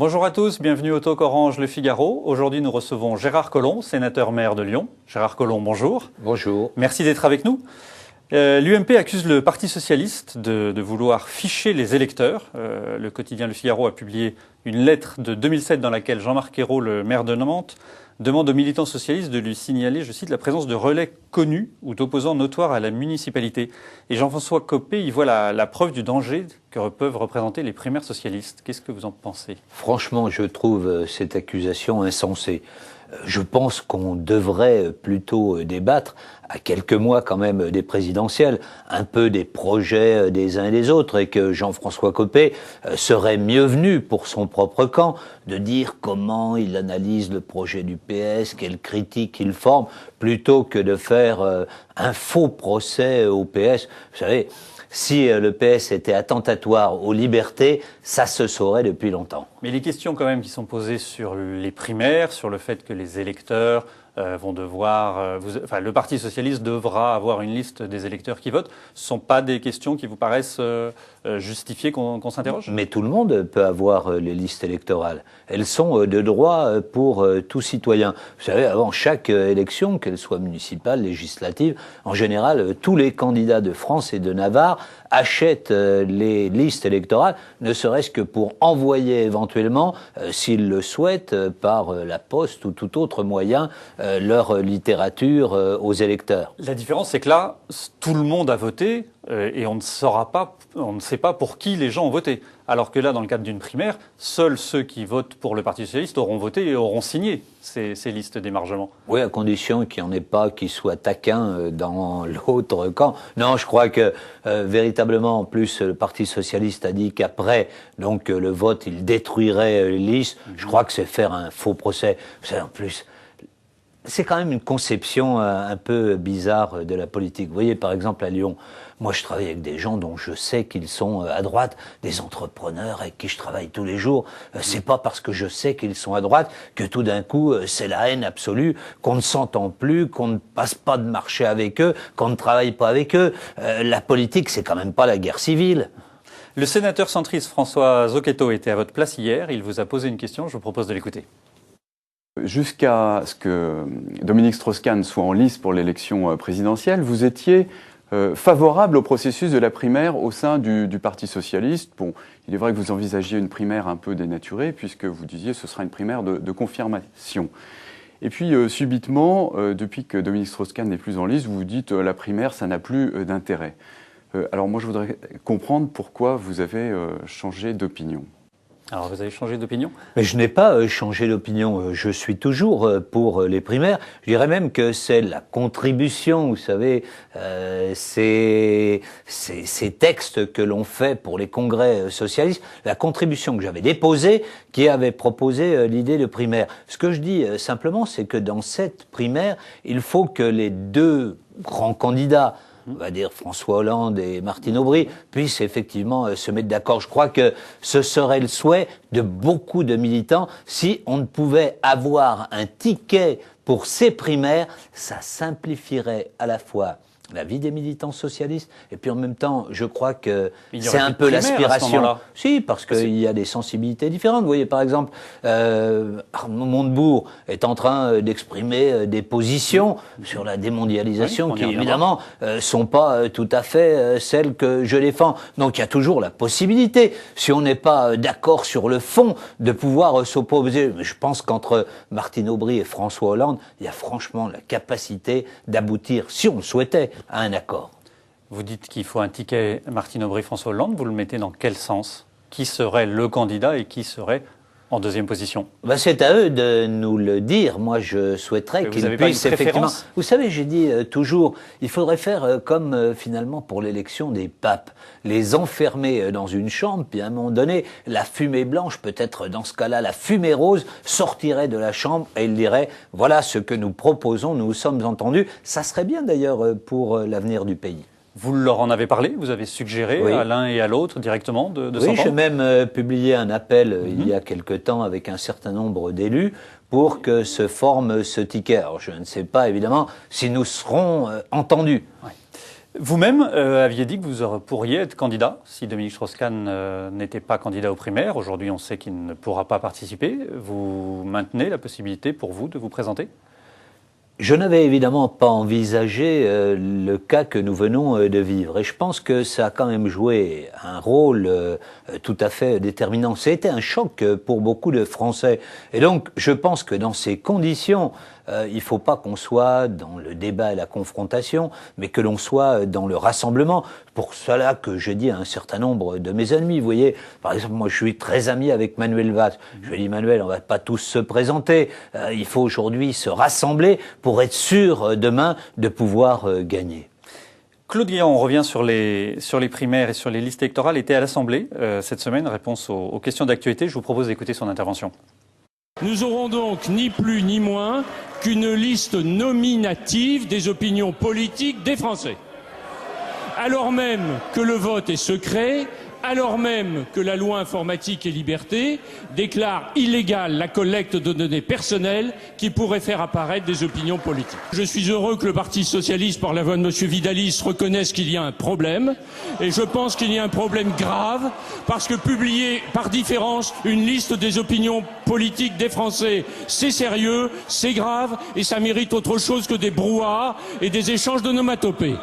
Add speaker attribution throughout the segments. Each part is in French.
Speaker 1: Bonjour à tous, bienvenue au Talk Orange Le Figaro. Aujourd'hui, nous recevons Gérard Collomb, sénateur-maire de Lyon. Gérard Collomb, bonjour.
Speaker 2: Bonjour.
Speaker 1: Merci d'être avec nous. L'UMP accuse le Parti socialiste de vouloir ficher les électeurs. Le quotidien Le Figaro a publié une lettre de 2007 dans laquelle Jean-Marc Ayrault, le maire de Nantes, demande aux militants socialistes de lui signaler, je cite, la présence de relais connus ou d'opposants notoires à la municipalité. Et Jean-François Copé y voit la preuve du danger que peuvent représenter les primaires socialistes. Qu'est-ce que vous en pensez?
Speaker 2: Franchement, je trouve cette accusation insensée. Je pense qu'on devrait plutôt débattre, à quelques mois quand même des présidentielles, un peu des projets des uns et des autres, et que Jean-François Copé serait mieux venu pour son propre camp de dire comment il analyse le projet du PS, quelles critiques il forme, plutôt que de faire un faux procès au PS. Vous savez, si le PS était attentatoire aux libertés, ça se saurait depuis longtemps.
Speaker 1: Mais les questions quand même qui sont posées sur les primaires, sur le fait que les électeurs vont devoir... le Parti socialiste devra avoir une liste des électeurs qui votent, ce ne sont pas des questions qui vous paraissent justifiées qu'on s'interroge?
Speaker 2: Mais tout le monde peut avoir les listes électorales. Elles sont de droit pour tout citoyen. Vous savez, avant chaque élection, qu'elle soit municipale, législative, en général, tous les candidats de France et de Navarre achètent les listes électorales, ne serait-ce que pour envoyer éventuellement, s'ils le souhaitent, par la poste ou tout autre moyen, leur littérature aux électeurs.
Speaker 1: La différence, c'est que là, tout le monde a voté et on ne sait pas pour qui les gens ont voté. Alors que là, dans le cadre d'une primaire, seuls ceux qui votent pour le Parti socialiste auront voté et auront signé ces listes d'émargement.
Speaker 2: Oui, à condition qu'il n'y en ait pas qui soient taquins dans l'autre camp. Non, je crois que véritablement, en plus, le Parti socialiste a dit qu'après donc le vote, il détruirait les listes. Je crois que c'est faire un faux procès. Vous savez, en plus, c'est quand même une conception un peu bizarre de la politique. Vous voyez, par exemple, à Lyon, moi, je travaille avec des gens dont je sais qu'ils sont à droite, des entrepreneurs avec qui je travaille tous les jours. C'est pas parce que je sais qu'ils sont à droite que tout d'un coup, c'est la haine absolue, qu'on ne s'entend plus, qu'on ne passe pas de marché avec eux, qu'on ne travaille pas avec eux. La politique, c'est quand même pas la guerre civile.
Speaker 1: Le sénateur centriste François Zocchetto était à votre place hier. Il vous a posé une question. Je vous propose de l'écouter.
Speaker 3: Jusqu'à ce que Dominique Strauss-Kahn soit en lice pour l'élection présidentielle, vous étiez favorable au processus de la primaire au sein du Parti socialiste. Bon, il est vrai que vous envisagiez une primaire un peu dénaturée, puisque vous disiez que ce sera une primaire de confirmation. Et puis, subitement, depuis que Dominique Strauss-Kahn n'est plus en lice, vous vous dites la primaire, ça n'a plus d'intérêt. Alors moi, je voudrais comprendre pourquoi vous avez changé d'opinion.
Speaker 1: Alors, vous avez changé d'opinion?
Speaker 2: Mais je n'ai pas changé d'opinion. Je suis toujours pour les primaires. Je dirais même que c'est la contribution, vous savez, ces textes que l'on fait pour les congrès socialistes, la contribution que j'avais déposée, qui avait proposé l'idée de primaire. Ce que je dis simplement, c'est que dans cette primaire, il faut que les deux grands candidats, on va dire François Hollande et Martine Aubry, puissent effectivement se mettre d'accord. Je crois que ce serait le souhait de beaucoup de militants. Si on ne pouvait avoir un ticket pour ces primaires, ça simplifierait à la fois la vie des militants socialistes, et puis en même temps, je crois que c'est un peu l'aspiration. Si, parce qu'il y a des sensibilités différentes. Vous voyez, par exemple, Arnaud Montebourg est en train d'exprimer des positions sur la démondialisation qui, évidemment, sont pas tout à fait celles que je défends. Donc, il y a toujours la possibilité, si on n'est pas d'accord sur le fond, de pouvoir s'opposer. Mais je pense qu'entre Martine Aubry et François Hollande, il y a franchement la capacité d'aboutir, si on le souhaitait, à un accord.
Speaker 1: Vous dites qu'il faut un ticket Martine Aubry-François Hollande. Vous le mettez dans quel sens? Qui serait le candidat et qui serait en deuxième position?
Speaker 2: C'est à eux de nous le dire. Moi, je souhaiterais qu'ils puissent effectivement... Vous savez, j'ai dit toujours, il faudrait faire comme finalement pour l'élection des papes. Les enfermer dans une chambre, puis à un moment donné, la fumée blanche, peut-être dans ce cas-là, la fumée rose, sortirait de la chambre et il dirait, voilà ce que nous proposons, nous sommes entendus. Ça serait bien d'ailleurs pour l'avenir du pays.
Speaker 1: Vous leur en avez parlé? Vous avez suggéré à l'un et à l'autre directement de s'entendre?
Speaker 2: Oui, j'ai même publié un appel il y a quelque temps avec un certain nombre d'élus pour que se forme ce ticket. Alors je ne sais pas évidemment si nous serons entendus.
Speaker 1: Ouais. Vous-même aviez dit que vous pourriez être candidat si Dominique Strauss-Kahn n'était pas candidat aux primaires. Aujourd'hui, on sait qu'il ne pourra pas participer. Vous maintenez la possibilité pour vous de vous présenter ?
Speaker 2: Je n'avais évidemment pas envisagé le cas que nous venons de vivre. Et je pense que ça a quand même joué un rôle tout à fait déterminant. Ça a été un choc pour beaucoup de Français. Et donc, je pense que dans ces conditions, il ne faut pas qu'on soit dans le débat et la confrontation, mais que l'on soit dans le rassemblement. Pour cela que je dis à un certain nombre de mes amis, vous voyez, par exemple, moi je suis très ami avec Manuel Valls. Je lui dis, Manuel, on ne va pas tous se présenter. Il faut aujourd'hui se rassembler pour être sûr demain de pouvoir gagner.
Speaker 1: Claude Guéant, on revient sur les primaires et sur les listes électorales, était à l'Assemblée cette semaine, réponse aux questions d'actualité. Je vous propose d'écouter son intervention.
Speaker 4: Nous aurons donc ni plus ni moins qu'une liste nominative des opinions politiques des Français. Alors même que le vote est secret, alors même que la loi informatique et liberté déclare illégale la collecte de données personnelles qui pourraient faire apparaître des opinions politiques. Je suis heureux que le Parti socialiste, par la voix de M. Vidalis, reconnaisse qu'il y a un problème. Et je pense qu'il y a un problème grave, parce que publier par différence une liste des opinions politiques des Français, c'est sérieux, c'est grave, et ça mérite autre chose que des brouhahas et des échanges d'onomatopées.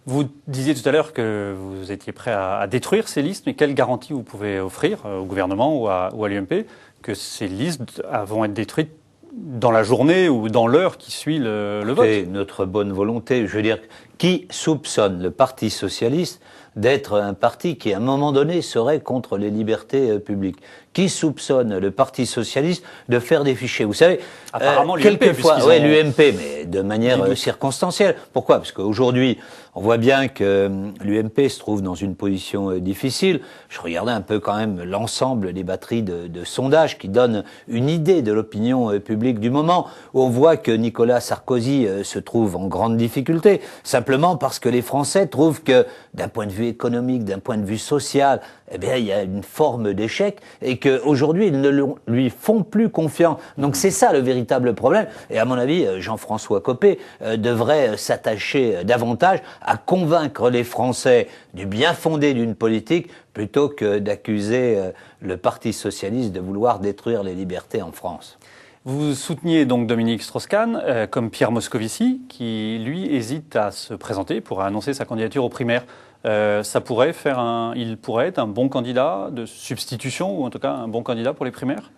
Speaker 1: Vous disiez tout à l'heure que vous étiez prêt à détruire ces listes, mais quelle garantie vous pouvez offrir au gouvernement ou à l'UMP que ces listes vont être détruites dans la journée ou dans l'heure qui suit le vote ?
Speaker 2: C'est notre bonne volonté. Je veux dire, qui soupçonne le Parti socialiste d'être un parti qui, à un moment donné, serait contre les libertés publiques? Qui soupçonne le Parti socialiste de faire des fichiers? Vous savez,
Speaker 1: apparemment
Speaker 2: quelquefois, oui, l'UMP, mais de manière circonstancielle. Pourquoi? Parce qu'aujourd'hui, on voit bien que l'UMP se trouve dans une position difficile. Je regardais un peu quand même l'ensemble des batteries de sondages qui donnent une idée de l'opinion publique du moment, où on voit que Nicolas Sarkozy se trouve en grande difficulté, simplement parce que les Français trouvent que, d'un point de vue économique, d'un point de vue social, eh bien, il y a une forme d'échec et qu'aujourd'hui, ils ne lui font plus confiance. Donc, c'est ça le véritable problème. Et à mon avis, Jean-François Copé devrait s'attacher davantage à convaincre les Français du bien fondé d'une politique plutôt que d'accuser le Parti socialiste de vouloir détruire les libertés en France.
Speaker 1: Vous souteniez donc Dominique Strauss-Kahn, comme Pierre Moscovici, qui lui hésite à se présenter pour annoncer sa candidature aux primaires. Il pourrait être un bon candidat de substitution, ou en tout cas un bon candidat pour les primaires ?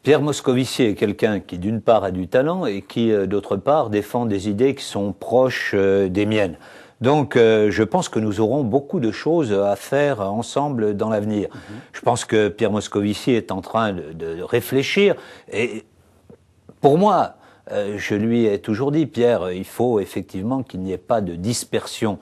Speaker 2: Pierre Moscovici est quelqu'un qui, d'une part, a du talent et qui, d'autre part, défend des idées qui sont proches des miennes. Donc, je pense que nous aurons beaucoup de choses à faire ensemble dans l'avenir. Je pense que Pierre Moscovici est en train de réfléchir. Et pour moi, je lui ai toujours dit, Pierre, il faut effectivement qu'il n'y ait pas de dispersion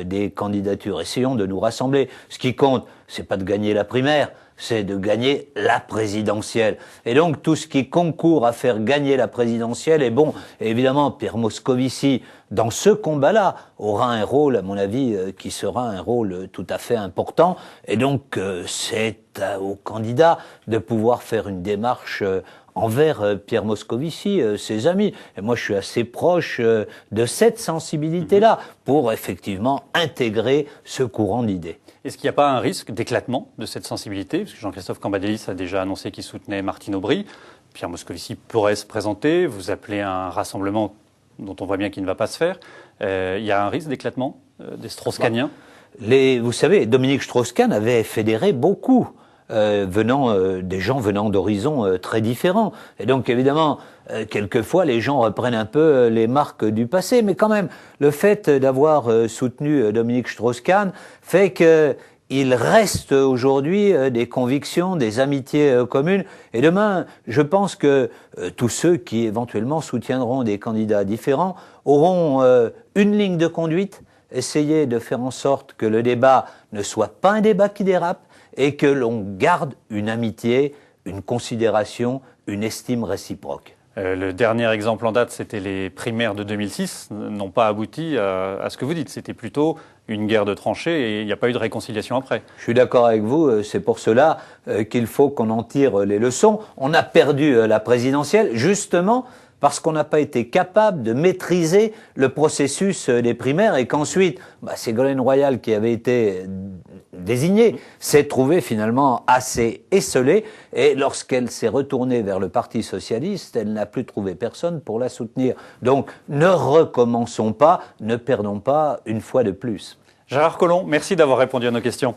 Speaker 2: des candidatures. Essayons de nous rassembler. Ce qui compte, c'est pas de gagner la primaire, c'est de gagner la présidentielle. Et donc, tout ce qui concourt à faire gagner la présidentielle est bon. Et évidemment, Pierre Moscovici, dans ce combat-là, aura un rôle, à mon avis, qui sera un rôle tout à fait important. Et donc, c'est aux candidats de pouvoir faire une démarche envers Pierre Moscovici, ses amis. Et moi, je suis assez proche de cette sensibilité-là pour effectivement intégrer ce courant d'idées.
Speaker 1: Est-ce qu'il n'y a pas un risque d'éclatement de cette sensibilité? Parce que Jean-Christophe Cambadélis a déjà annoncé qu'il soutenait Martine Aubry. Pierre Moscovici pourrait se présenter. Vous appelez à un rassemblement dont on voit bien qu'il ne va pas se faire. Il y a un risque d'éclatement des Strauss-Kahniens?
Speaker 2: Vous savez, Dominique Strauss-Kahn avait fédéré beaucoup. Des gens venant d'horizons très différents. Et donc, évidemment, quelquefois, les gens reprennent un peu les marques du passé. Mais quand même, le fait d'avoir soutenu Dominique Strauss-Kahn fait qu'il reste aujourd'hui des convictions, des amitiés communes. Et demain, je pense que tous ceux qui éventuellement soutiendront des candidats différents auront une ligne de conduite, essayer de faire en sorte que le débat ne soit pas un débat qui dérape, et que l'on garde une amitié, une considération, une estime réciproque.
Speaker 1: Le dernier exemple en date, c'était les primaires de 2006, n'ont pas abouti à ce que vous dites. C'était plutôt une guerre de tranchées et il n'y a pas eu de réconciliation après.
Speaker 2: Je suis d'accord avec vous, c'est pour cela qu'il faut qu'on en tire les leçons. On a perdu la présidentielle, justement, parce qu'on n'a pas été capable de maîtriser le processus des primaires et qu'ensuite, Ségolène Royal, qui avait été désignée, s'est trouvée finalement assez esseulée et lorsqu'elle s'est retournée vers le Parti socialiste, elle n'a plus trouvé personne pour la soutenir. Donc ne recommençons pas, ne perdons pas une fois de plus.
Speaker 1: Gérard Collomb, merci d'avoir répondu à nos questions.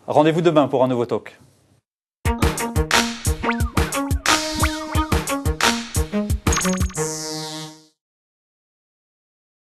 Speaker 1: Rendez-vous demain pour un nouveau talk.